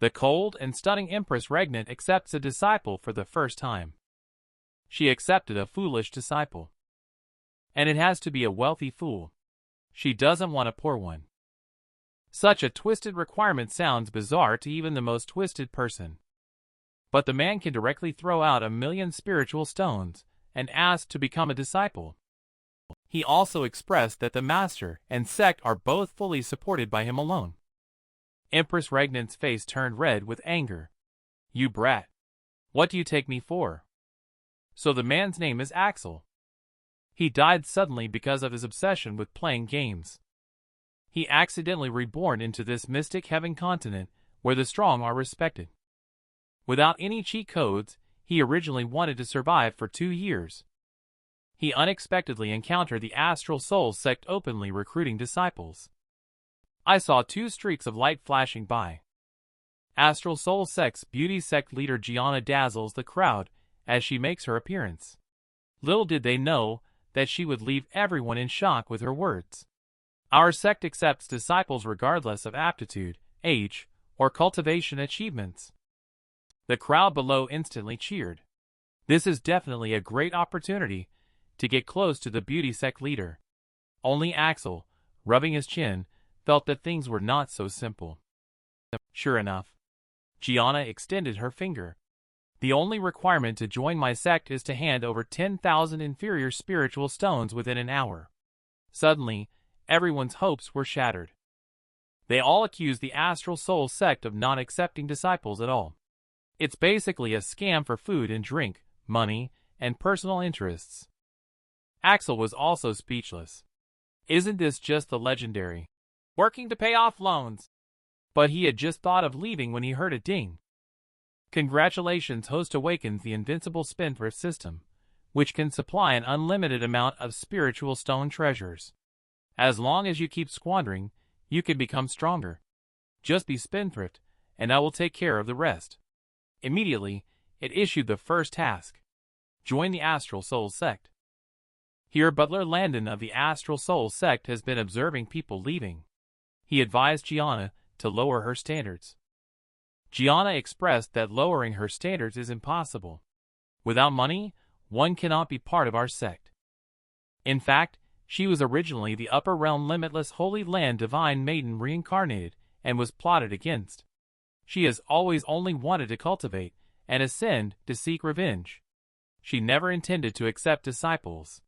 The cold and stunning Empress Regnant accepts a disciple for the first time. She accepted a foolish disciple. And it has to be a wealthy fool. She doesn't want a poor one. Such a twisted requirement sounds bizarre to even the most twisted person. But the man can directly throw out 1,000,000 spiritual stones and ask to become a disciple. He also expressed that the master and sect are both fully supported by him alone. Empress Regnant's face turned red with anger. You brat. What do you take me for? So the man's name is Axel. He died suddenly because of his obsession with playing games. He accidentally reborn into this mystic heaven continent where the strong are respected. Without any cheat codes, he originally wanted to survive for 2 years. He unexpectedly encountered the Astral Soul sect openly recruiting disciples. I saw 2 streaks of light flashing by. Astral Soul sect's beauty sect leader Gianna dazzles the crowd as she makes her appearance. Little did they know that she would leave everyone in shock with her words. Our sect accepts disciples regardless of aptitude, age, or cultivation achievements. The crowd below instantly cheered. This is definitely a great opportunity to get close to the beauty sect leader. Only Axel, rubbing his chin, felt that things were not so simple. Sure enough, Gianna extended her finger. The only requirement to join my sect is to hand over 10,000 inferior spiritual stones within an hour. Suddenly, everyone's hopes were shattered. They all accused the Astral Soul sect of not accepting disciples at all. It's basically a scam for food and drink, money, and personal interests. Axel was also speechless. Isn't this just the legendary? Working to pay off loans. But he had just thought of leaving when he heard a ding. Congratulations, host awakens the invincible spendthrift system, which can supply an unlimited amount of spiritual stone treasures. As long as you keep squandering, you can become stronger. Just be spendthrift, and I will take care of the rest. Immediately, it issued the first task. Join the Astral Soul sect. Here Butler Landon of the Astral Soul sect has been observing people leaving. He advised Gianna to lower her standards. Gianna expressed that lowering her standards is impossible. Without money, one cannot be part of our sect. In fact, she was originally the upper realm limitless Holy Land divine maiden reincarnated and was plotted against. She has always only wanted to cultivate and ascend to seek revenge. She never intended to accept disciples.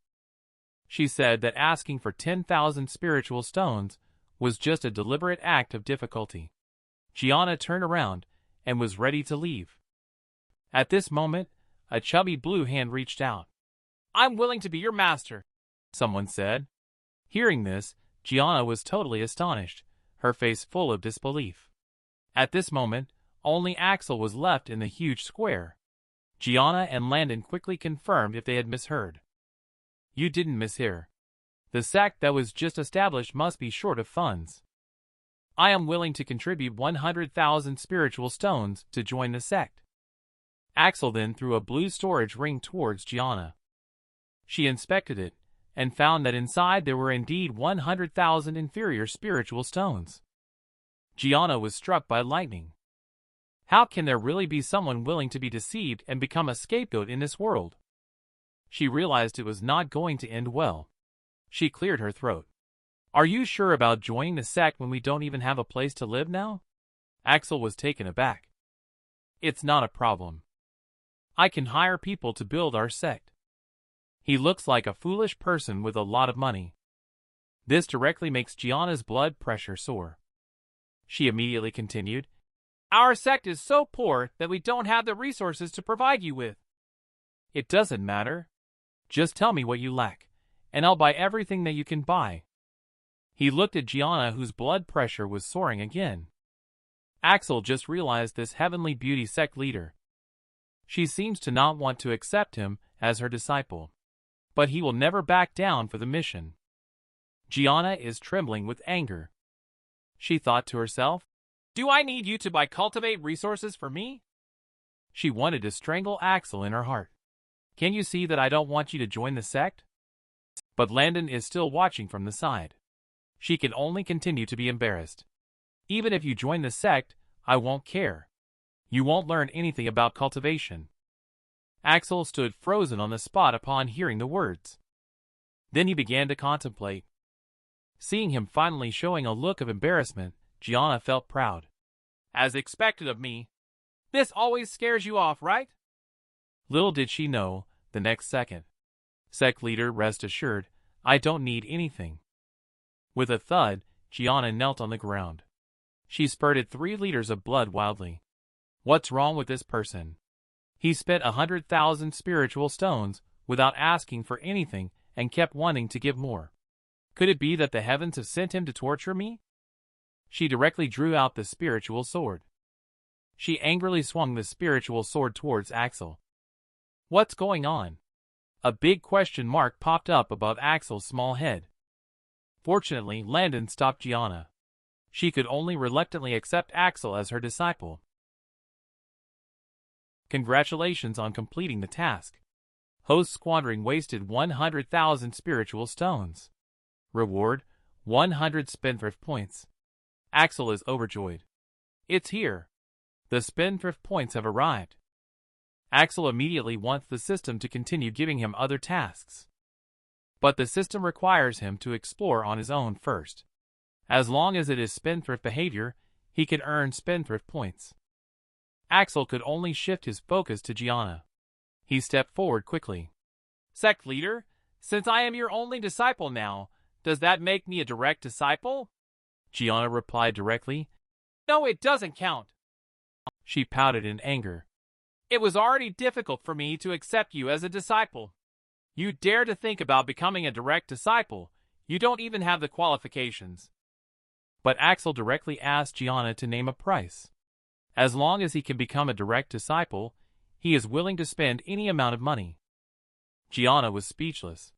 She said that asking for 10,000 spiritual stones was just a deliberate act of difficulty. Gianna turned around and was ready to leave. At this moment, a chubby blue hand reached out. I'm willing to be your master, someone said. Hearing this, Gianna was totally astonished, her face full of disbelief. At this moment, only Axel was left in the huge square. Gianna and Landon quickly confirmed if they had misheard. You didn't mishear. The sect that was just established must be short of funds. I am willing to contribute 100,000 spiritual stones to join the sect. Axel then threw a blue storage ring towards Gianna. She inspected it, and found that inside there were indeed 100,000 inferior spiritual stones. Gianna was struck by lightning. How can there really be someone willing to be deceived and become a scapegoat in this world? She realized it was not going to end well. She cleared her throat. Are you sure about joining the sect when we don't even have a place to live now? Axel was taken aback. It's not a problem. I can hire people to build our sect. He looks like a foolish person with a lot of money. This directly makes Gianna's blood pressure soar. She immediately continued, Our sect is so poor that we don't have the resources to provide you with. It doesn't matter. Just tell me what you lack, and I'll buy everything that you can buy. He looked at Gianna, whose blood pressure was soaring again. Axel just realized this heavenly beauty sect leader. She seems to not want to accept him as her disciple. But he will never back down for the mission. Gianna is trembling with anger. She thought to herself, Do I need you to buy cultivate resources for me? She wanted to strangle Axel in her heart. Can you see that I don't want you to join the sect? But Landon is still watching from the side. She can only continue to be embarrassed. Even if you join the sect, I won't care. You won't learn anything about cultivation. Axel stood frozen on the spot upon hearing the words. Then he began to contemplate. Seeing him finally showing a look of embarrassment, Gianna felt proud. As expected of me. This always scares you off, right? Little did she know, the next second. Sect leader, rest assured, I don't need anything. With a thud, Gianna knelt on the ground. She spurted 3 liters of blood wildly. What's wrong with this person? He spent 100,000 spiritual stones without asking for anything and kept wanting to give more. Could it be that the heavens have sent him to torture me? She directly drew out the spiritual sword. She angrily swung the spiritual sword towards Axel. What's going on? A big question mark popped up above Axel's small head. Fortunately, Landon stopped Gianna. She could only reluctantly accept Axel as her disciple. Congratulations on completing the task. Host squandering wasted 100,000 spiritual stones. Reward, 100 spendthrift points. Axel is overjoyed. It's here. The spendthrift points have arrived. Axel immediately wants the system to continue giving him other tasks. But the system requires him to explore on his own first. As long as it is spendthrift behavior, he can earn spendthrift points. Axel could only shift his focus to Gianna. He stepped forward quickly. Sect leader, since I am your only disciple now, does that make me a direct disciple? Gianna replied directly. No, it doesn't count. She pouted in anger. It was already difficult for me to accept you as a disciple. You dare to think about becoming a direct disciple. You don't even have the qualifications. But Axel directly asked Gianna to name a price. As long as he can become a direct disciple, he is willing to spend any amount of money. Gianna was speechless.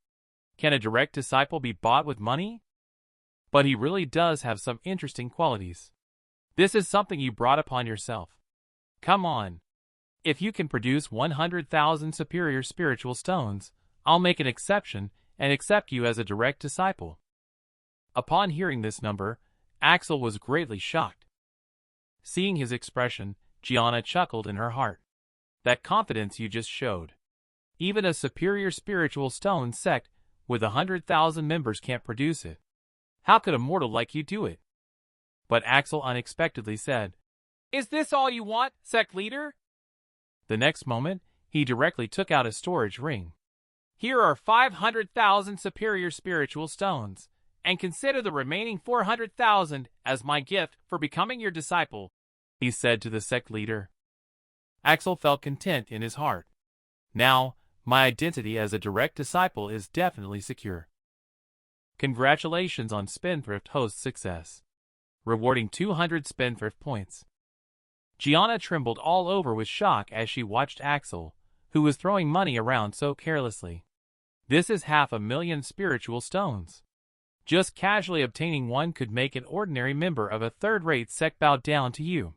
Can a direct disciple be bought with money? But he really does have some interesting qualities. This is something you brought upon yourself. Come on. If you can produce 100,000 superior spiritual stones, I'll make an exception and accept you as a direct disciple. Upon hearing this number, Axel was greatly shocked. Seeing his expression, Gianna chuckled in her heart. That confidence you just showed. Even a superior spiritual stone sect with 100,000 members can't produce it. How could a mortal like you do it? But Axel unexpectedly said, Is this all you want, sect leader? The next moment, he directly took out a storage ring. Here are 500,000 superior spiritual stones, and consider the remaining 400,000 as my gift for becoming your disciple, he said to the sect leader. Axel felt content in his heart. Now, my identity as a direct disciple is definitely secure. Congratulations on Spendthrift Host's success. Rewarding 200 Spendthrift points. Gianna trembled all over with shock as she watched Axel, who was throwing money around so carelessly. This is 500,000 spiritual stones. Just casually obtaining one could make an ordinary member of a third-rate sect bow down to you.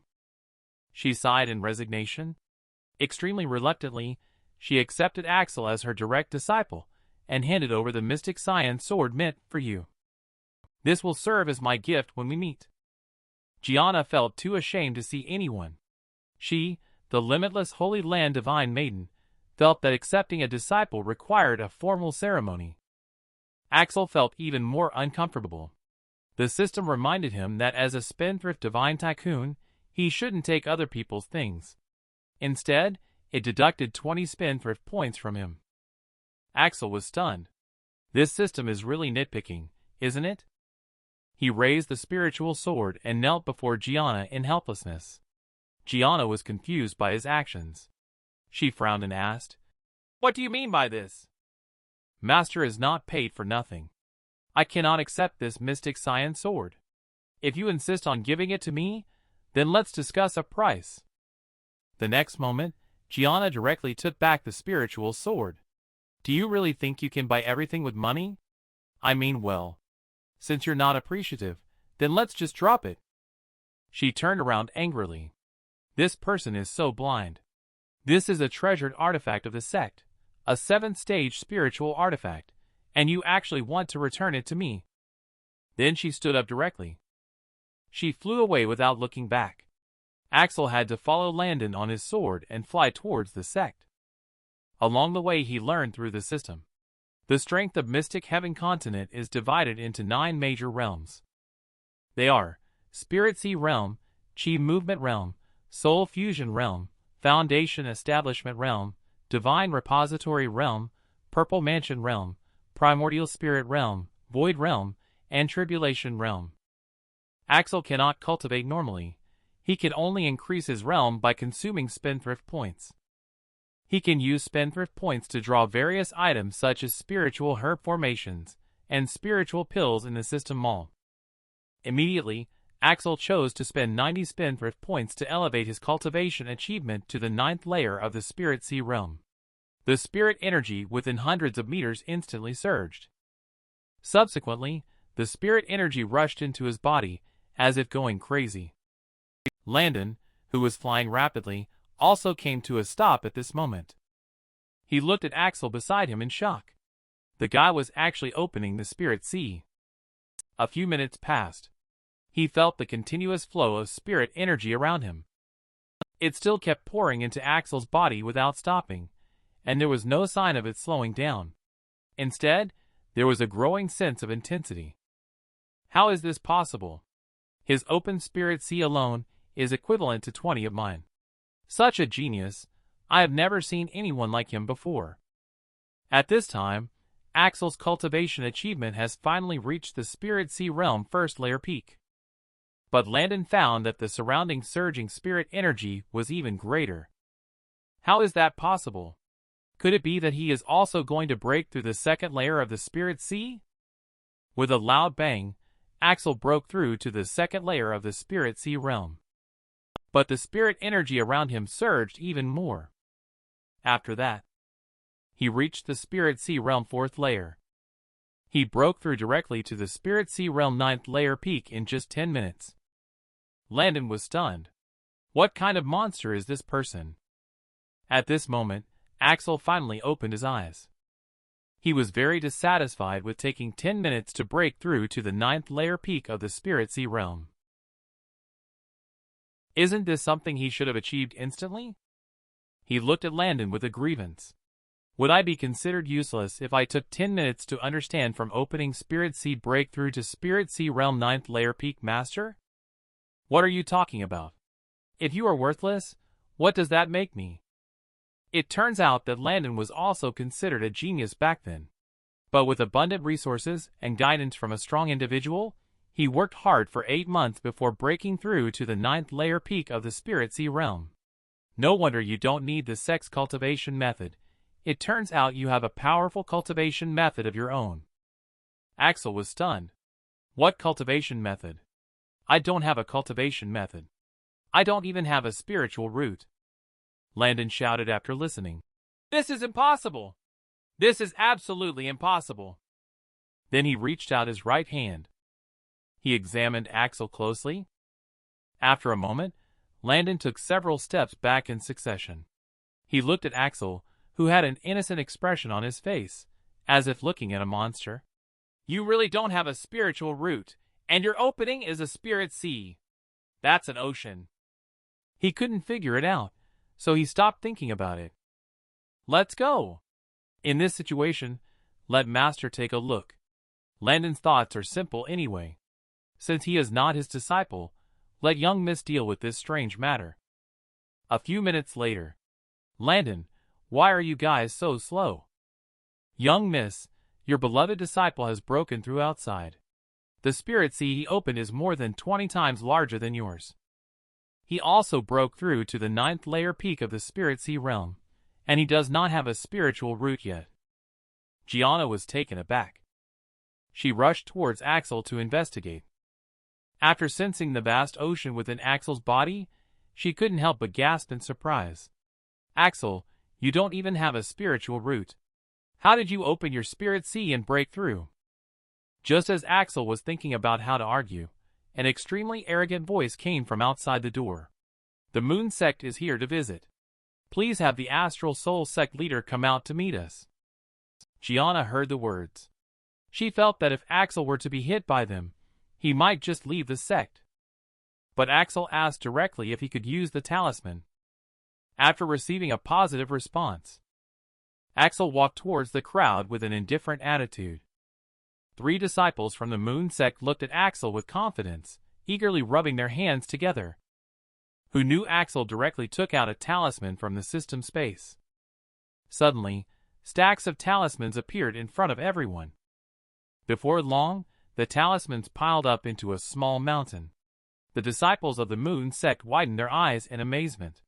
She sighed in resignation. Extremely reluctantly, she accepted Axel as her direct disciple and handed over the mystic science sword meant for you. This will serve as my gift when we meet. Gianna felt too ashamed to see anyone. She, the limitless Holy Land Divine Maiden, felt that accepting a disciple required a formal ceremony. Axel felt even more uncomfortable. The system reminded him that as a spendthrift divine tycoon, he shouldn't take other people's things. Instead, it deducted 20 spendthrift points from him. Axel was stunned. This system is really nitpicking, isn't it? He raised the spiritual sword and knelt before Gianna in helplessness. Gianna was confused by his actions. She frowned and asked, What do you mean by this? Master is not paid for nothing. I cannot accept this mystic science sword. If you insist on giving it to me, then let's discuss a price. The next moment, Gianna directly took back the spiritual sword. Do you really think you can buy everything with money? I mean, well, since you're not appreciative, then let's just drop it. She turned around angrily. This person is so blind. This is a treasured artifact of the sect, a 7th-stage spiritual artifact, and you actually want to return it to me. Then she stood up directly. She flew away without looking back. Axel had to follow Landon on his sword and fly towards the sect. Along the way he learned through the system. The strength of Mystic Heaven Continent is divided into 9 major realms. They are Spirit Sea Realm, Chi Movement Realm, Soul Fusion Realm, Foundation Establishment Realm, Divine Repository Realm, Purple Mansion Realm, Primordial Spirit Realm, Void Realm, and Tribulation Realm. Axel cannot cultivate normally. He can only increase his realm by consuming Spendthrift points. He can use Spendthrift points to draw various items such as spiritual herb formations and spiritual pills in the system mall. Immediately, Axel chose to spend 90 Spendthrift points to elevate his cultivation achievement to the 9th layer of the Spirit Sea Realm. The spirit energy within hundreds of meters instantly surged. Subsequently, the spirit energy rushed into his body, as if going crazy. Landon, who was flying rapidly, also came to a stop at this moment. He looked at Axel beside him in shock. The guy was actually opening the Spirit Sea. A few minutes passed. He felt the continuous flow of spirit energy around him. It still kept pouring into Axel's body without stopping, and there was no sign of it slowing down. Instead, there was a growing sense of intensity. How is this possible? His open Spirit Sea alone is equivalent to 20 of mine. Such a genius, I have never seen anyone like him before. At this time, Axel's cultivation achievement has finally reached the Spirit Sea Realm 1st layer peak. But Landon found that the surrounding surging spirit energy was even greater. How is that possible? Could it be that he is also going to break through the 2nd layer of the Spirit Sea? With a loud bang, Axel broke through to the 2nd layer of the Spirit Sea Realm. But the spirit energy around him surged even more. After that, he reached the Spirit Sea Realm 4th layer. He broke through directly to the Spirit Sea Realm 9th layer peak in just 10 minutes. Landon was stunned. What kind of monster is this person? At this moment, Axel finally opened his eyes. He was very dissatisfied with taking 10 minutes to break through to the 9th layer peak of the Spirit Sea Realm. Isn't this something he should have achieved instantly? He looked at Landon with a grievance. Would I be considered useless if I took 10 minutes to understand from opening Spirit Seed breakthrough to Spirit Sea Realm 9th layer peak master? What are you talking about? If you are worthless, what does that make me? It turns out that Landon was also considered a genius back then. But with abundant resources and guidance from a strong individual, he worked hard for 8 months before breaking through to the 9th layer peak of the Spirit Sea Realm. No wonder you don't need the sex cultivation method. It turns out you have a powerful cultivation method of your own. Axel was stunned. What cultivation method? I don't have a cultivation method. I don't even have a spiritual root. Landon shouted after listening. This is impossible! This is absolutely impossible! Then he reached out his right hand. He examined Axel closely. After a moment, Landon took several steps back in succession. He looked at Axel, who had an innocent expression on his face, as if looking at a monster. You really don't have a spiritual root, and your opening is a spirit sea. That's an ocean. He couldn't figure it out, so he stopped thinking about it. Let's go. In this situation, let Master take a look. Landon's thoughts are simple anyway. Since he is not his disciple, let young Miss deal with this strange matter. A few minutes later. Landon, why are you guys so slow? Young Miss, your beloved disciple has broken through outside. The spirit sea he opened is more than 20 times larger than yours. He also broke through to the 9th layer peak of the Spirit Sea Realm, and he does not have a spiritual root yet. Gianna was taken aback. She rushed towards Axel to investigate. After sensing the vast ocean within Axel's body, she couldn't help but gasp in surprise. Axel, you don't even have a spiritual root. How did you open your spirit sea and break through? Just as Axel was thinking about how to argue, an extremely arrogant voice came from outside the door. The Moon Sect is here to visit. Please have the Astral Soul Sect leader come out to meet us. Gianna heard the words. She felt that if Axel were to be hit by them, he might just leave the sect. but Axel asked directly if he could use the talisman. After receiving a positive response, Axel walked towards the crowd with an indifferent attitude. 3 disciples from the Moon sect looked at Axel with confidence, eagerly rubbing their hands together. Who knew Axel directly took out a talisman from the system space? Suddenly, stacks of talismans appeared in front of everyone. Before long, the talismans piled up into a small mountain. The disciples of the Moon sect widened their eyes in amazement.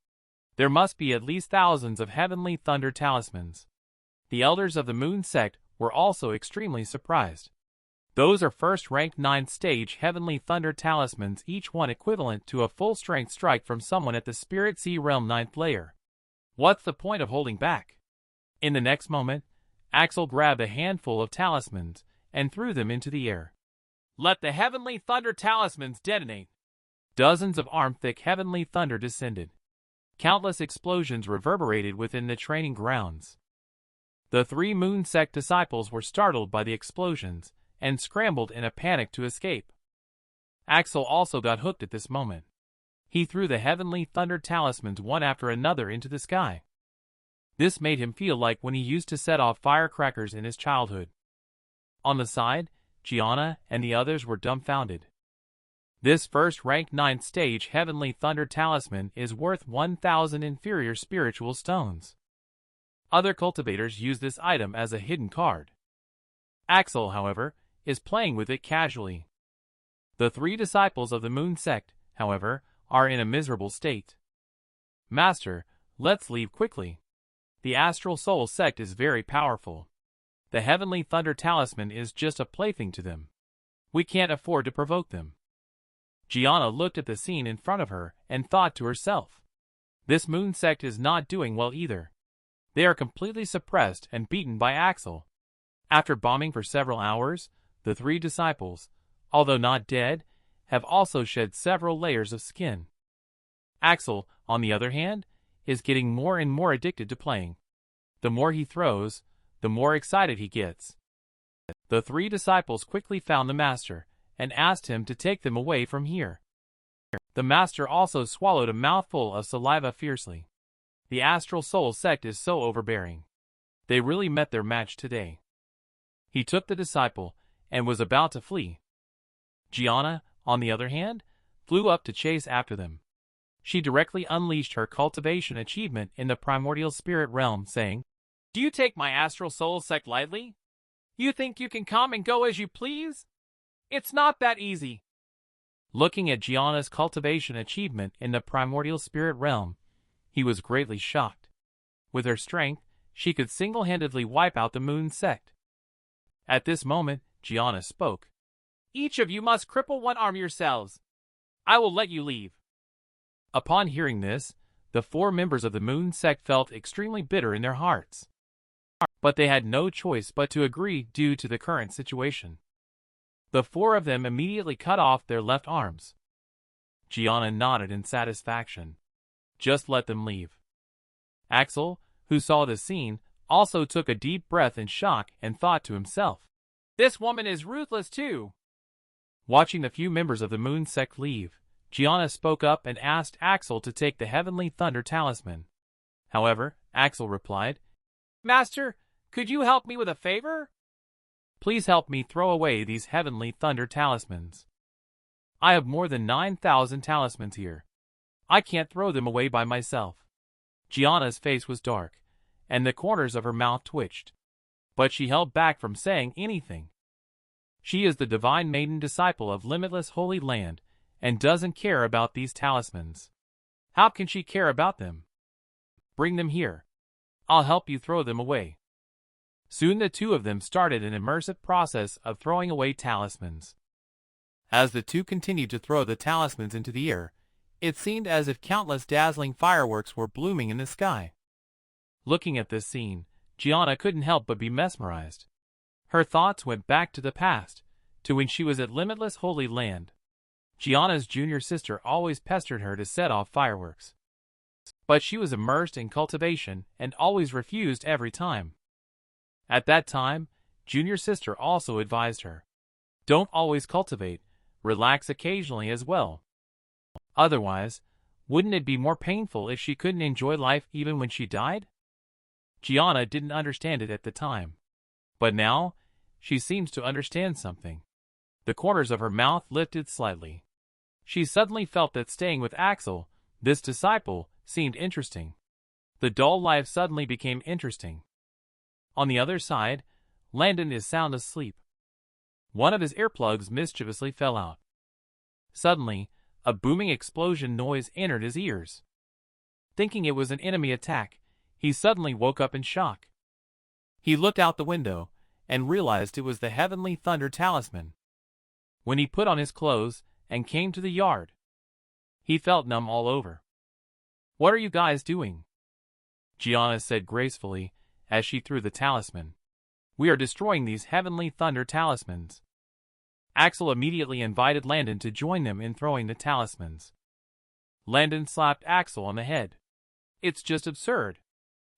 There must be at least thousands of heavenly thunder talismans. The elders of the Moon sect were also extremely surprised. Those are first-ranked 9th stage heavenly thunder talismans, each one equivalent to a full-strength strike from someone at the Spirit Sea Realm 9th layer. What's the point of holding back? In the next moment, Axel grabbed a handful of talismans and threw them into the air. Let the heavenly thunder talismans detonate! Dozens of arm-thick heavenly thunder descended. Countless explosions reverberated within the training grounds. The 3 Moon sect disciples were startled by the explosions and scrambled in a panic to escape. Axel also got hooked at this moment. He threw the heavenly thunder talismans one after another into the sky. This made him feel like when he used to set off firecrackers in his childhood. On the side, Gianna and the others were dumbfounded. This first-ranked 9th stage heavenly thunder talisman is worth 1,000 inferior spiritual stones. Other cultivators use this item as a hidden card. Axel, however, is playing with it casually. The 3 disciples of the Moon sect, however, are in a miserable state. Master, let's leave quickly. The Astral Soul sect is very powerful. The heavenly thunder talisman is just a plaything to them. We can't afford to provoke them. Gianna looked at the scene in front of her and thought to herself, this Moon sect is not doing well either. They are completely suppressed and beaten by Axel. After bombing for several hours, the 3 disciples, although not dead, have also shed several layers of skin. Axel, on the other hand, is getting more and more addicted to playing. The more he throws, the more excited he gets. The 3 disciples quickly found the master and asked him to take them away from here. The master also swallowed a mouthful of saliva fiercely. The Astral Soul sect is so overbearing. They really met their match today. He took the disciple and was about to flee. Gianna, on the other hand, flew up to chase after them. She directly unleashed her cultivation achievement in the primordial spirit realm, saying, "Do you take my Astral Soul sect lightly? You think you can come and go as you please? It's not that easy." Looking at Gianna's cultivation achievement in the primordial spirit realm, he was greatly shocked. With her strength, she could single-handedly wipe out the Moon sect. At this moment, Gianna spoke. "Each of you must cripple one arm yourselves. I will let you leave." Upon hearing this, the 4 members of the Moon sect felt extremely bitter in their hearts. But they had no choice but to agree due to the current situation. The 4 of them immediately cut off their left arms. Gianna nodded in satisfaction. Just let them leave. Axel, who saw the scene, also took a deep breath in shock and thought to himself, "This woman is ruthless too." Watching the few members of the Moon sect leave, Gianna spoke up and asked Axel to take the Heavenly Thunder Talisman. However, Axel replied, "Master, could you help me with a favor? Please help me throw away these Heavenly Thunder Talismans. I have more than 9,000 talismans here. I can't throw them away by myself." Gianna's face was dark, and the corners of her mouth twitched. But she held back from saying anything. She is the divine maiden disciple of limitless holy land, and doesn't care about these talismans. How can she care about them? Bring them here. I'll help you throw them away. Soon the 2 of them started an immersive process of throwing away talismans. As the 2 continued to throw the talismans into the air, it seemed as if countless dazzling fireworks were blooming in the sky. Looking at this scene, Gianna couldn't help but be mesmerized. Her thoughts went back to the past, to when she was at Limitless Holy Land. Gianna's junior sister always pestered her to set off fireworks. But she was immersed in cultivation and always refused every time. At that time, junior sister also advised her, "Don't always cultivate, relax occasionally as well." Otherwise, wouldn't it be more painful if she couldn't enjoy life even when she died? Gianna didn't understand it at the time. But now, she seems to understand something. The corners of her mouth lifted slightly. She suddenly felt that staying with Axel, this disciple, seemed interesting. The dull life suddenly became interesting. On the other side, Landon is sound asleep. One of his earplugs mischievously fell out. Suddenly, a booming explosion noise entered his ears. Thinking it was an enemy attack, he suddenly woke up in shock. He looked out the window and realized it was the Heavenly Thunder Talisman. When he put on his clothes and came to the yard, he felt numb all over. "What are you guys doing?" Gianna said gracefully as she threw the talisman. "We are destroying these Heavenly Thunder Talismans." Axel immediately invited Landon to join them in throwing the talismans. Landon slapped Axel on the head. "It's just absurd.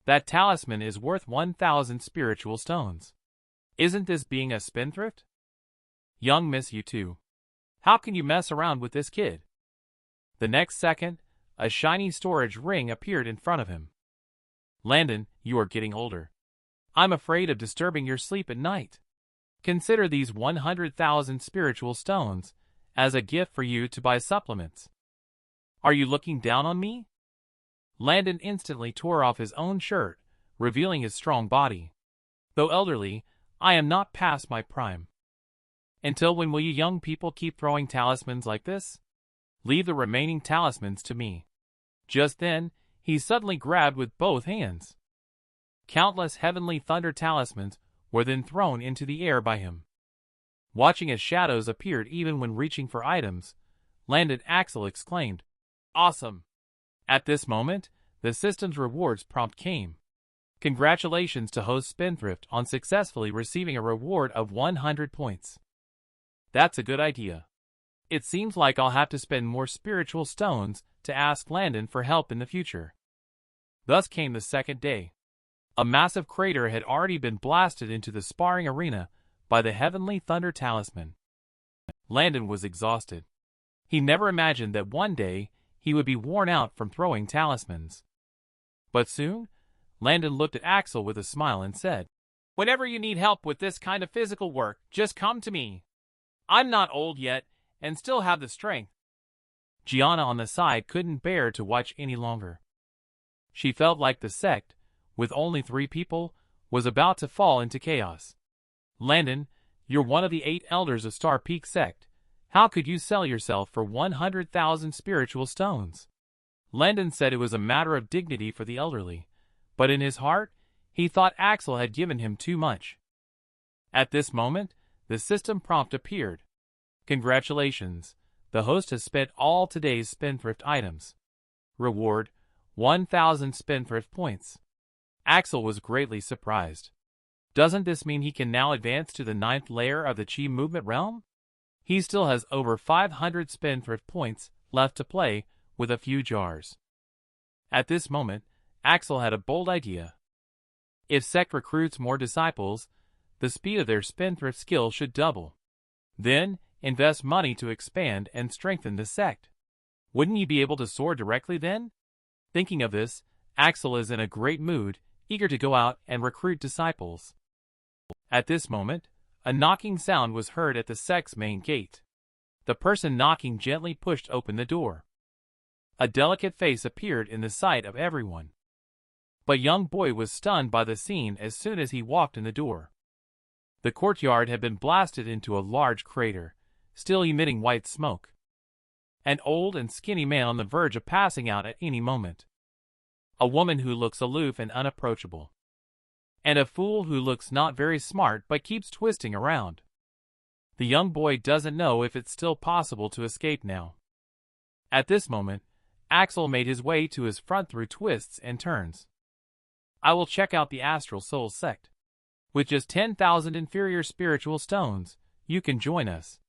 That talisman is worth 1,000 spiritual stones. Isn't this being a spendthrift? Young miss, you too. How can you mess around with this kid?" The next second, a shiny storage ring appeared in front of him. "Landon, you are getting older. I'm afraid of disturbing your sleep at night. Consider these 100,000 spiritual stones as a gift for you to buy supplements. Are you looking down on me?" Landon instantly tore off his own shirt, revealing his strong body. "Though elderly, I am not past my prime. Until when will you young people keep throwing talismans like this? Leave the remaining talismans to me." Just then, he suddenly grabbed with both hands. Countless Heavenly Thunder Talismans were then thrown into the air by him. Watching as shadows appeared even when reaching for items, Landon Axel exclaimed, "Awesome!" At this moment, the system's rewards prompt came. Congratulations to host Spendthrift on successfully receiving a reward of 100 points. That's a good idea. It seems like I'll have to spend more spiritual stones to ask Landon for help in the future. Thus came the second day. A massive crater had already been blasted into the sparring arena by the Heavenly Thunder Talisman. Landon was exhausted. He never imagined that one day he would be worn out from throwing talismans. But soon, Landon looked at Axel with a smile and said, "Whenever you need help with this kind of physical work, just come to me. I'm not old yet and still have the strength." Gianna on the side couldn't bear to watch any longer. She felt like the sect, with only 3 people, was about to fall into chaos. "Landon, you're one of the 8 elders of Star Peak sect. How could you sell yourself for 100,000 spiritual stones?" Landon said it was a matter of dignity for the elderly, but in his heart, he thought Axel had given him too much. At this moment, the system prompt appeared. "Congratulations, the host has spent all today's spendthrift items. Reward, 1,000 spendthrift points." Axel was greatly surprised. Doesn't this mean he can now advance to the 9th layer of the Chi movement realm? He still has over 500 spendthrift points left to play with a few jars. At this moment, Axel had a bold idea. If sect recruits more disciples, the speed of their spendthrift skill should double. Then, invest money to expand and strengthen the sect. Wouldn't you be able to soar directly then? Thinking of this, Axel is in a great mood, eager to go out and recruit disciples. At this moment, a knocking sound was heard at the sect's main gate. The person knocking gently pushed open the door. A delicate face appeared in the sight of everyone. But young boy was stunned by the scene as soon as he walked in the door. The courtyard had been blasted into a large crater, still emitting white smoke. An old and skinny man on the verge of passing out at any moment. A woman who looks aloof and unapproachable. And a fool who looks not very smart but keeps twisting around. The young boy doesn't know if it's still possible to escape now. At this moment, Axel made his way to his front through twists and turns. "I will check out the Astral Soul sect. With just 10,000 inferior spiritual stones, you can join us.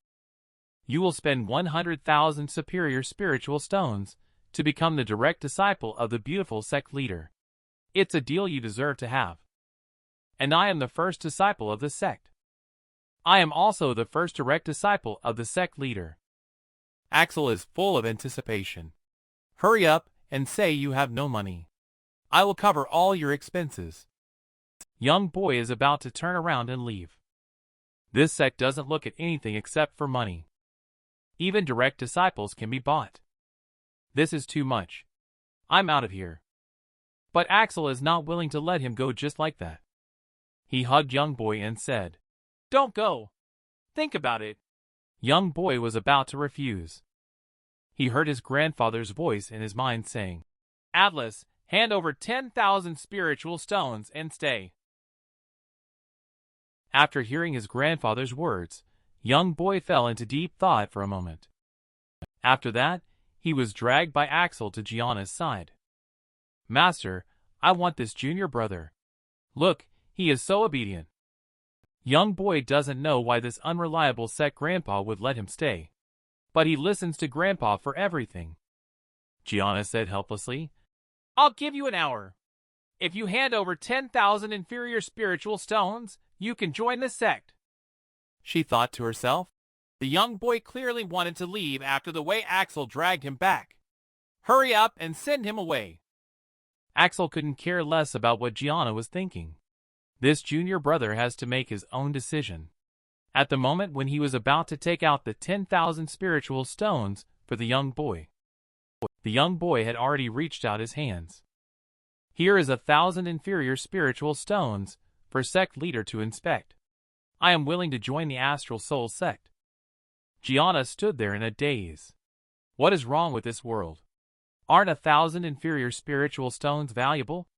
You will spend 100,000 superior spiritual stones to become the direct disciple of the beautiful sect leader. It's a deal you deserve to have. And I am the first disciple of the sect. I am also the first direct disciple of the sect leader." Axel is full of anticipation. Hurry up and say you have no money. I will cover all your expenses. Young boy is about to turn around and leave. This sect doesn't look at anything except for money. Even direct disciples can be bought. This is too much. I'm out of here. But Axel is not willing to let him go just like that. He hugged young boy and said, "Don't go. Think about it." Young boy was about to refuse. He heard his grandfather's voice in his mind saying, "Atlas, hand over 10,000 spiritual stones and stay." After hearing his grandfather's words, young boy fell into deep thought for a moment. After that, he was dragged by Axel to Gianna's side. "Master, I want this junior brother. Look, he is so obedient." Young boy doesn't know why this unreliable sect grandpa would let him stay. But he listens to grandpa for everything. Gianna said helplessly, "I'll give you an hour. If you hand over 10,000 inferior spiritual stones, you can join the sect." She thought to herself. The young boy clearly wanted to leave after the way Axel dragged him back. Hurry up and send him away. Axel couldn't care less about what Gianna was thinking. This junior brother has to make his own decision. At the moment when he was about to take out the 10,000 spiritual stones for the young boy had already reached out his hands. "Here is 1,000 inferior spiritual stones for sect leader to inspect. I am willing to join the Astral Soul sect." Gianna stood there in a daze. What is wrong with this world? Aren't 1,000 inferior spiritual stones valuable?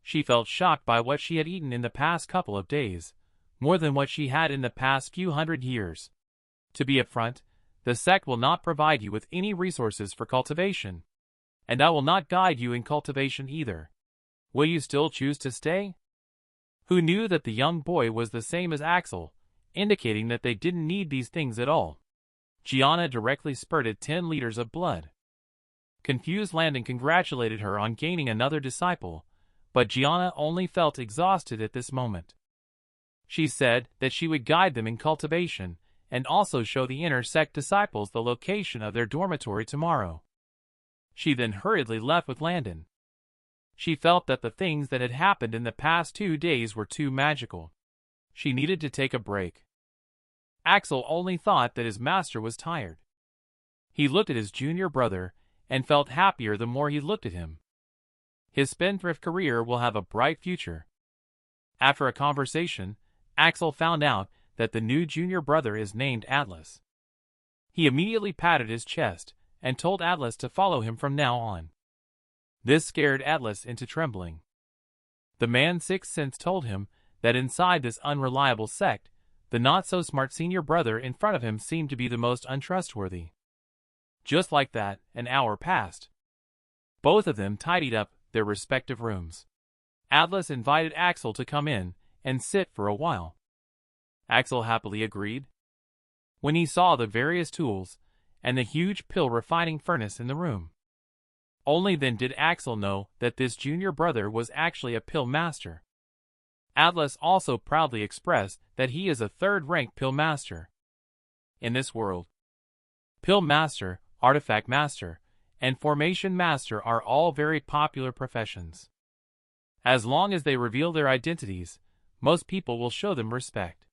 She felt shocked by what she had eaten in the past couple of days, more than what she had in the past few hundred years. To be upfront, the sect will not provide you with any resources for cultivation, and I will not guide you in cultivation either. Will you still choose to stay? Who knew that the young boy was the same as Axel, indicating that they didn't need these things at all. Gianna directly spurted 10 liters of blood. Confused Landon congratulated her on gaining another disciple, but Gianna only felt exhausted at this moment. She said that she would guide them in cultivation and also show the inner sect disciples the location of their dormitory tomorrow. She then hurriedly left with Landon. She felt that the things that had happened in the past 2 days were too magical. She needed to take a break. Axel only thought that his master was tired. He looked at his junior brother and felt happier the more he looked at him. His spendthrift career will have a bright future. After a conversation, Axel found out that the new junior brother is named Atlas. He immediately patted his chest and told Atlas to follow him from now on. This scared Atlas into trembling. The man's sixth sense told him that inside this unreliable sect, the not-so-smart senior brother in front of him seemed to be the most untrustworthy. Just like that, an hour passed. Both of them tidied up their respective rooms. Atlas invited Axel to come in and sit for a while. Axel happily agreed. When he saw the various tools and the huge pill refining furnace in the room, only then did Axel know that this junior brother was actually a pill master. Atlas also proudly expressed that he is a third-rank pill master. In this world, pill master, artifact master, and formation master are all very popular professions. As long as they reveal their identities, most people will show them respect.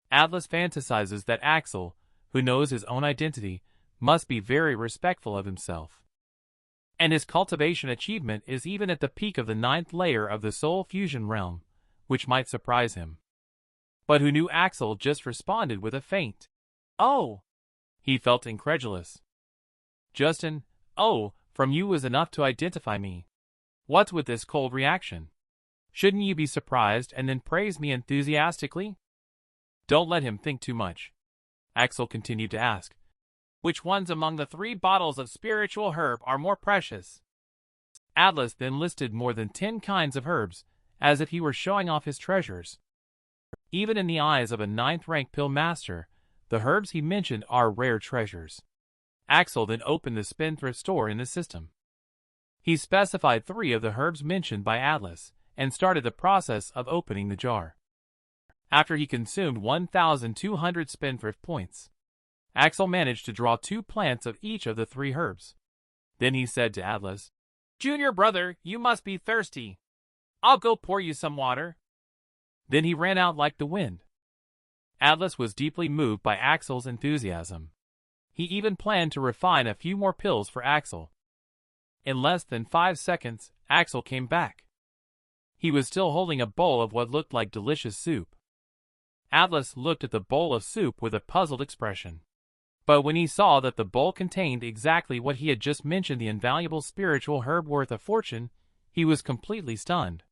Atlas fantasizes that Axel, who knows his own identity, must be very respectful of himself. And his cultivation achievement is even at the peak of the 9th layer of the soul fusion realm, which might surprise him. But who knew Axel just responded with a faint "Oh!" He felt incredulous. "Justin, oh, from you was enough to identify me. What's with this cold reaction? Shouldn't you be surprised and then praise me enthusiastically?" "Don't let him think too much." Axel continued to ask, "Which ones among the 3 bottles of spiritual herb are more precious?" Atlas then listed more than 10 kinds of herbs, as if he were showing off his treasures. Even in the eyes of a 9th-rank pill master, the herbs he mentioned are rare treasures. Axel then opened the spendthrift store in the system. He specified 3 of the herbs mentioned by Atlas, and started the process of opening the jar. After he consumed 1,200 spendthrift points, Axel managed to draw 2 plants of each of the 3 herbs. Then he said to Atlas, "Junior brother, you must be thirsty. I'll go pour you some water." Then he ran out like the wind. Atlas was deeply moved by Axel's enthusiasm. He even planned to refine a few more pills for Axel. In less than 5 seconds, Axel came back. He was still holding a bowl of what looked like delicious soup. Atlas looked at the bowl of soup with a puzzled expression. But when he saw that the bowl contained exactly what he had just mentioned, the invaluable spiritual herb worth a fortune, he was completely stunned.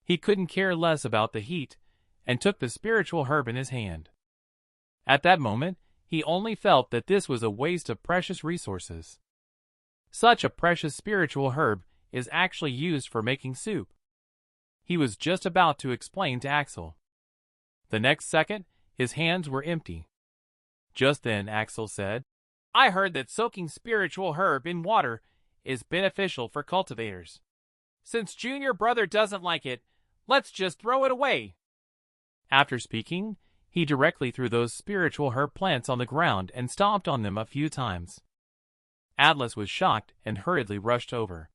He couldn't care less about the heat, and took the spiritual herb in his hand. At that moment, he only felt that this was a waste of precious resources. Such a precious spiritual herb is actually used for making soup. He was just about to explain to Axel. The next second, his hands were empty. Just then Axel said, "I heard that soaking spiritual herb in water is beneficial for cultivators. Since Junior brother doesn't like it, let's just throw it away." After speaking, he directly threw those spiritual herb plants on the ground and stomped on them a few times. Atlas was shocked and hurriedly rushed over.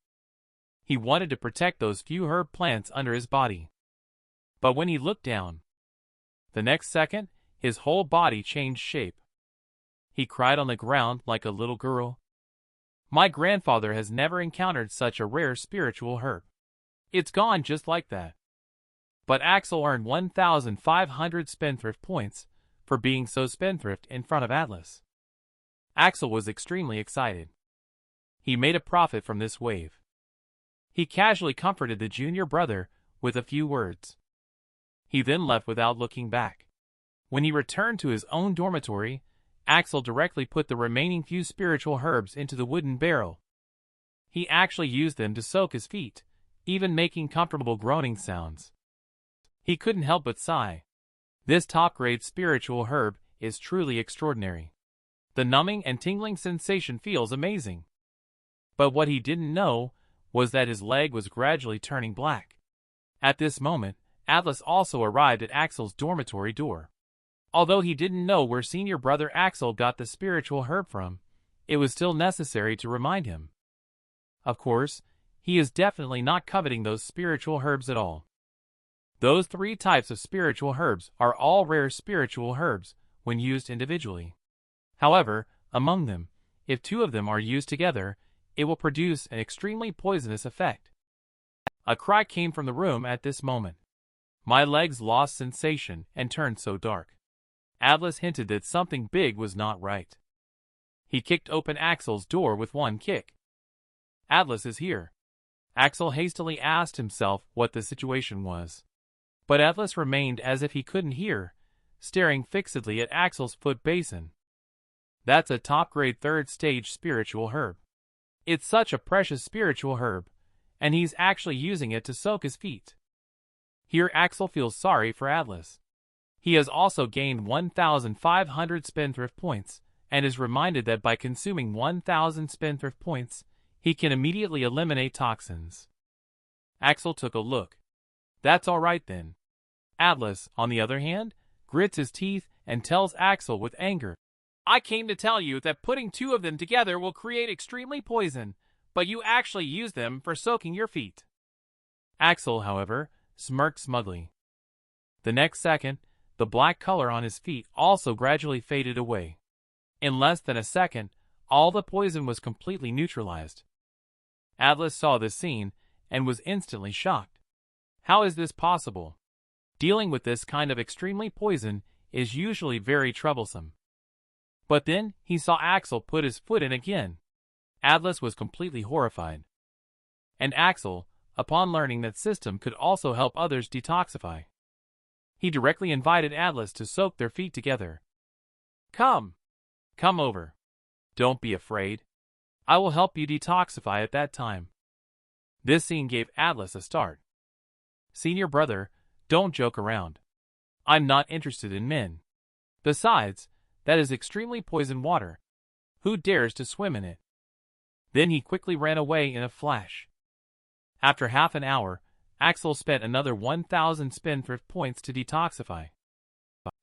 He wanted to protect those few herb plants under his body. But when he looked down, the next second, his whole body changed shape. He cried on the ground like a little girl. "My grandfather has never encountered such a rare spiritual herb. It's gone just like that." But Axel earned 1,500 spendthrift points for being so spendthrift in front of Atlas. Axel was extremely excited. He made a profit from this wave. He casually comforted the junior brother with a few words. He then left without looking back. When he returned to his own dormitory, Axel directly put the remaining few spiritual herbs into the wooden barrel. He actually used them to soak his feet, even making comfortable groaning sounds. He couldn't help but sigh. This top-grade spiritual herb is truly extraordinary. The numbing and tingling sensation feels amazing. But what he didn't know was that his leg was gradually turning black. At this moment, Atlas also arrived at Axel's dormitory door. Although he didn't know where senior brother Axel got the spiritual herb from, it was still necessary to remind him. Of course, he is definitely not coveting those spiritual herbs at all. Those 3 types of spiritual herbs are all rare spiritual herbs when used individually. However, among them, if 2 of them are used together, it will produce an extremely poisonous effect. A cry came from the room at this moment. My legs lost sensation and turned so dark. Atlas hinted that something big was not right. He kicked open Axel's door with one kick. "Atlas is here." Axel hastily asked himself what the situation was. But Atlas remained as if he couldn't hear, staring fixedly at Axel's foot basin. "That's a top-grade 3rd stage spiritual herb. It's such a precious spiritual herb, and he's actually using it to soak his feet." Here Axel feels sorry for Atlas. He has also gained 1,500 spendthrift points, and is reminded that by consuming 1,000 spendthrift points, he can immediately eliminate toxins. Axel took a look. That's alright then. Atlas, on the other hand, grits his teeth and tells Axel with anger, "I came to tell you that putting 2 of them together will create extremely poison, but you actually use them for soaking your feet." Axel, however, smirked smugly. The next second, the black color on his feet also gradually faded away. In less than a second, all the poison was completely neutralized. Atlas saw this scene and was instantly shocked. How is this possible? Dealing with this kind of extremely poison is usually very troublesome. But then he saw Axel put his foot in again. Atlas was completely horrified. And Axel, upon learning that system could also help others detoxify, he directly invited Atlas to soak their feet together. Come over. Don't be afraid. I will help you detoxify at that time." This scene gave Atlas a start. "Senior brother, don't joke around. I'm not interested in men. Besides, that is extremely poisoned water. Who dares to swim in it?" Then he quickly ran away in a flash. After half an hour, Axel spent another 1,000 spendthrift points to detoxify.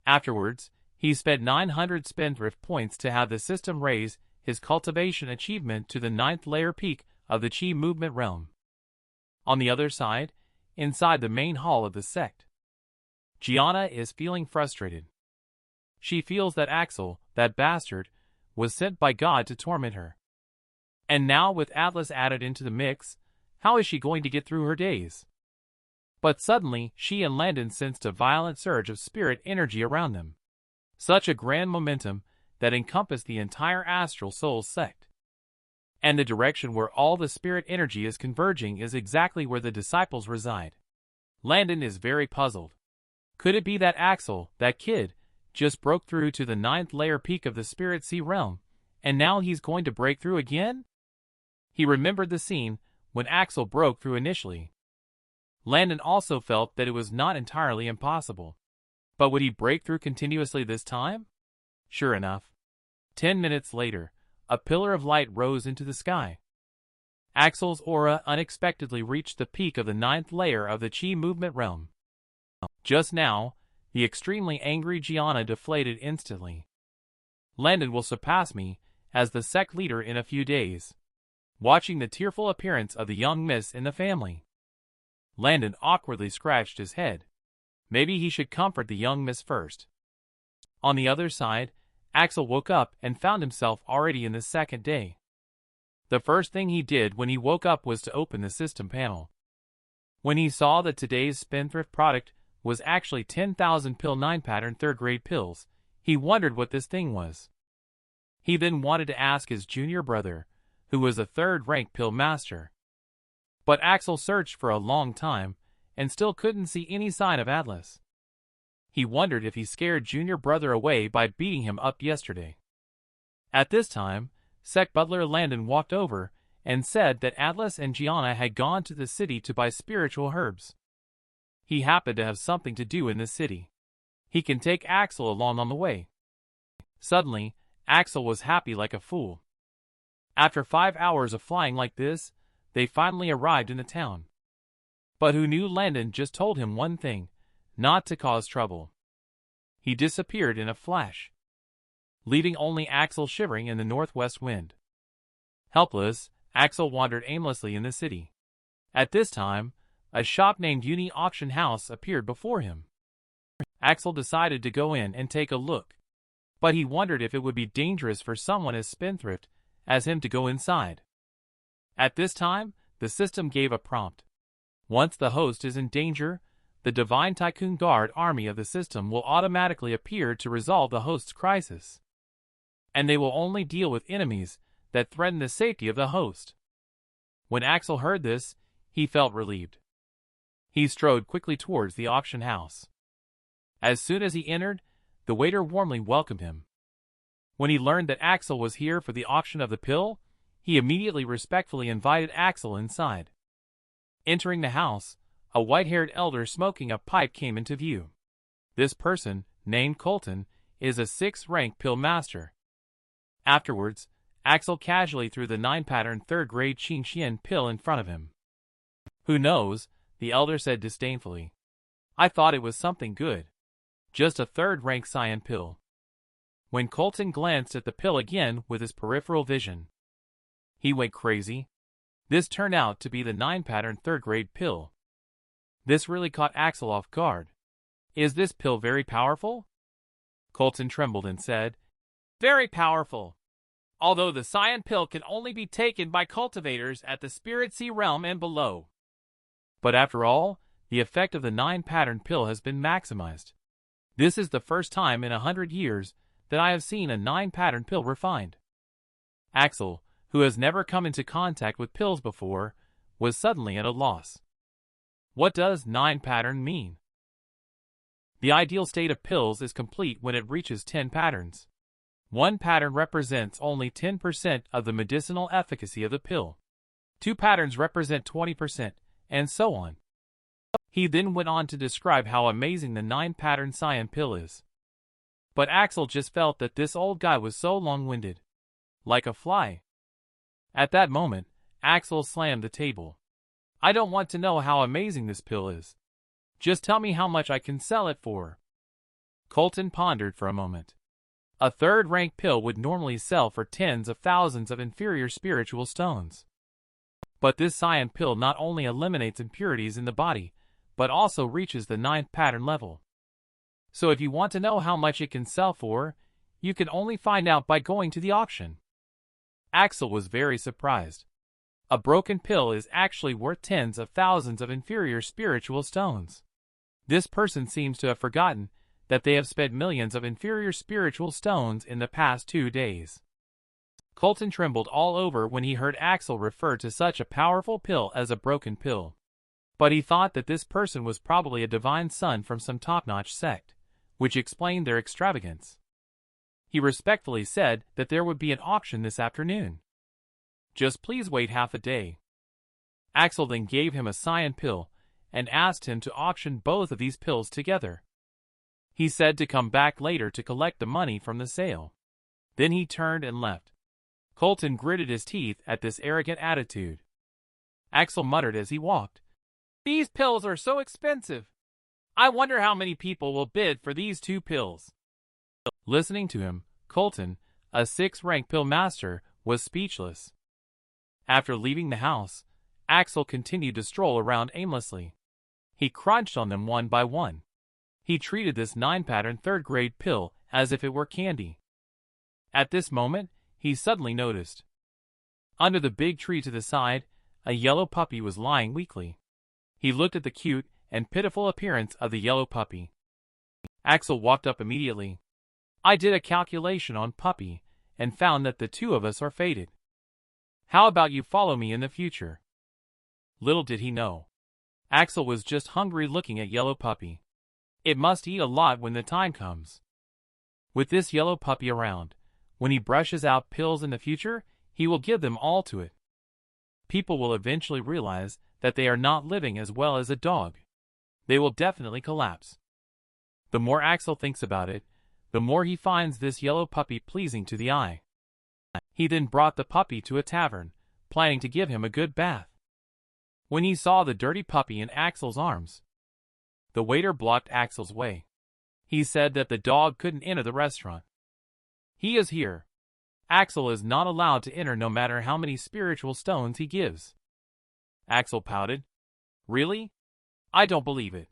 Afterwards, He spent 900 spendthrift points to have the system raise his cultivation achievement to the 9th layer peak of the Chi movement realm. On the other side, inside the main hall of the sect, Gianna is feeling frustrated. She feels that Axel, that bastard, was sent by God to torment her. And now with Atlas added into the mix, how is she going to get through her days? But suddenly, she and Landon sensed a violent surge of spirit energy around them. Such a grand momentum that encompassed the entire Astral Souls sect. And the direction where all the spirit energy is converging is exactly where the disciples reside. Landon is very puzzled. Could it be that Axel, that kid, just broke through to the 9th layer peak of the Spirit Sea realm, and now he's going to break through again? He remembered the scene when Axel broke through initially. Landon also felt that it was not entirely impossible. But would he break through continuously this time? Sure enough. 10 minutes later, a pillar of light rose into the sky. Axel's aura unexpectedly reached the peak of the 9th layer of the Chi movement realm. Just now, the extremely angry Gianna deflated instantly. Landon will surpass me as the sect leader in a few days. Watching the tearful appearance of the young miss in the family, Landon awkwardly scratched his head. Maybe he should comfort the young miss first. On the other side, Axel woke up and found himself already in the second day. The first thing he did when he woke up was to open the system panel. When he saw that today's spendthrift product was actually 10,000 pill 9-pattern 3rd grade pills, he wondered what this thing was. He then wanted to ask his junior brother, who was a 3rd rank pill master. But Axel searched for a long time and still couldn't see any sign of Atlas. He wondered if he scared junior brother away by beating him up yesterday. At this time, Sect Butler Landon walked over and said that Atlas and Gianna had gone to the city to buy spiritual herbs. He happened to have something to do in the city. He can take Axel along on the way. Suddenly, Axel was happy like a fool. After 5 hours of flying like this, they finally arrived in the town. But who knew Landon just told him one thing, not to cause trouble. He disappeared in a flash, leaving only Axel shivering in the northwest wind. Helpless, Axel wandered aimlessly in the city. At this time, a shop named Uni Auction House appeared before him. Axel decided to go in and take a look, but he wondered if it would be dangerous for someone as spendthrift as him to go inside. At this time, the system gave a prompt. Once the host is in danger, the Divine Tycoon Guard army of the system will automatically appear to resolve the host's crisis. And they will only deal with enemies that threaten the safety of the host. When Axel heard this, he felt relieved. He strode quickly towards the auction house. As soon as he entered, the waiter warmly welcomed him. When he learned that Axel was here for the auction of the pill, he immediately respectfully invited Axel inside. Entering the house, a white-haired elder smoking a pipe came into view. This person, named Colton, is a 6th rank pill master. Afterwards, Axel casually threw the 9-pattern 3rd grade Qingxian pill in front of him. Who knows, the elder said disdainfully. I thought it was something good. Just a 3rd rank cyan pill. When Colton glanced at the pill again with his peripheral vision, he went crazy. This turned out to be the 9-pattern 3rd grade pill. This really caught Axel off guard. Is this pill very powerful? Colton trembled and said, very powerful. Although the cyan pill can only be taken by cultivators at the Spirit Sea realm and below. But after all, the effect of the 9-pattern pill has been maximized. This is the first time in 100 years that I have seen a 9-pattern pill refined. Axel, who has never come into contact with pills before, was suddenly at a loss. What does 9-pattern mean? The ideal state of pills is complete when it reaches 10 patterns. One pattern represents only 10% of the medicinal efficacy of the pill. 2 patterns represent 20%, and so on. He then went on to describe how amazing the 9-pattern cyan pill is. But Axel just felt that this old guy was so long-winded. Like a fly. At that moment, Axel slammed the table. I don't want to know how amazing this pill is. Just tell me how much I can sell it for. Colton pondered for a moment. A third-rank pill would normally sell for tens of thousands of inferior spiritual stones. But this cyan pill not only eliminates impurities in the body, but also reaches the 9th pattern level. So if you want to know how much it can sell for, you can only find out by going to the auction. Axel was very surprised. A broken pill is actually worth tens of thousands of inferior spiritual stones. This person seems to have forgotten that they have spent millions of inferior spiritual stones in the past 2 days. Colton trembled all over when he heard Axel refer to such a powerful pill as a broken pill. But he thought that this person was probably a divine son from some top-notch sect, which explained their extravagance. He respectfully said that there would be an auction this afternoon. Just please wait half a day. Axel then gave him a cyan pill and asked him to auction both of these pills together. He said to come back later to collect the money from the sale. Then he turned and left. Colton gritted his teeth at this arrogant attitude. Axel muttered as he walked, "These pills are so expensive. I wonder how many people will bid for these 2 pills." Listening to him, Colton, a 6th-rank pill master, was speechless. After leaving the house, Axel continued to stroll around aimlessly. He crunched on them one by one. He treated this 9-pattern 3rd-grade pill as if it were candy. At this moment, he suddenly noticed. Under the big tree to the side, a yellow puppy was lying weakly. He looked at the cute and pitiful appearance of the yellow puppy. Axel walked up immediately. "I did a calculation on puppy and found that the 2 of us are fated. How about you follow me in the future?" Little did he know. Axel was just hungry looking at yellow puppy. It must eat a lot when the time comes. With this yellow puppy around, when he brushes out pills in the future, he will give them all to it. People will eventually realize that they are not living as well as a dog. They will definitely collapse. The more Axel thinks about it, the more he finds this yellow puppy pleasing to the eye. He then brought the puppy to a tavern, planning to give him a good bath. When he saw the dirty puppy in Axel's arms, the waiter blocked Axel's way. He said that the dog couldn't enter the restaurant. "He is here. Axel is not allowed to enter no matter how many spiritual stones he gives." Axel pouted. "Really? I don't believe it."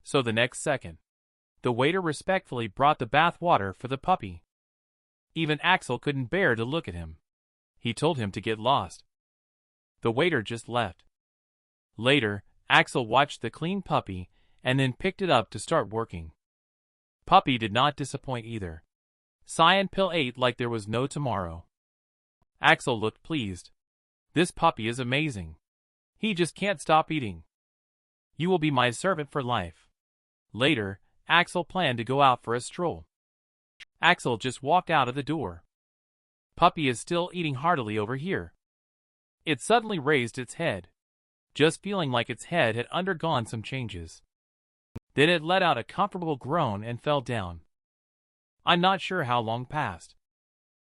So the next second, the waiter respectfully brought the bath water for the puppy. Even Axel couldn't bear to look at him. He told him to get lost. The waiter just left. Later, Axel watched the clean puppy and then picked it up to start working. Puppy did not disappoint either. Cyan pill ate like there was no tomorrow. Axel looked pleased. "This puppy is amazing. He just can't stop eating. You will be my servant for life." Later, Axel planned to go out for a stroll. Axel just walked out of the door. Puppy is still eating heartily over here. It suddenly raised its head, just feeling like its head had undergone some changes. Then it let out a comfortable groan and fell down. I'm not sure how long passed.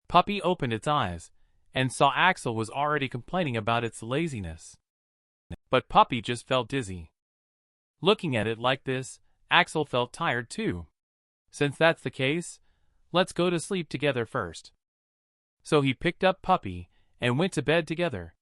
Puppy opened its eyes and saw Axel was already complaining about its laziness. But Puppy just felt dizzy. Looking at it like this, Axel felt tired too. Since that's the case, let's go to sleep together first. So he picked up Puppy and went to bed together.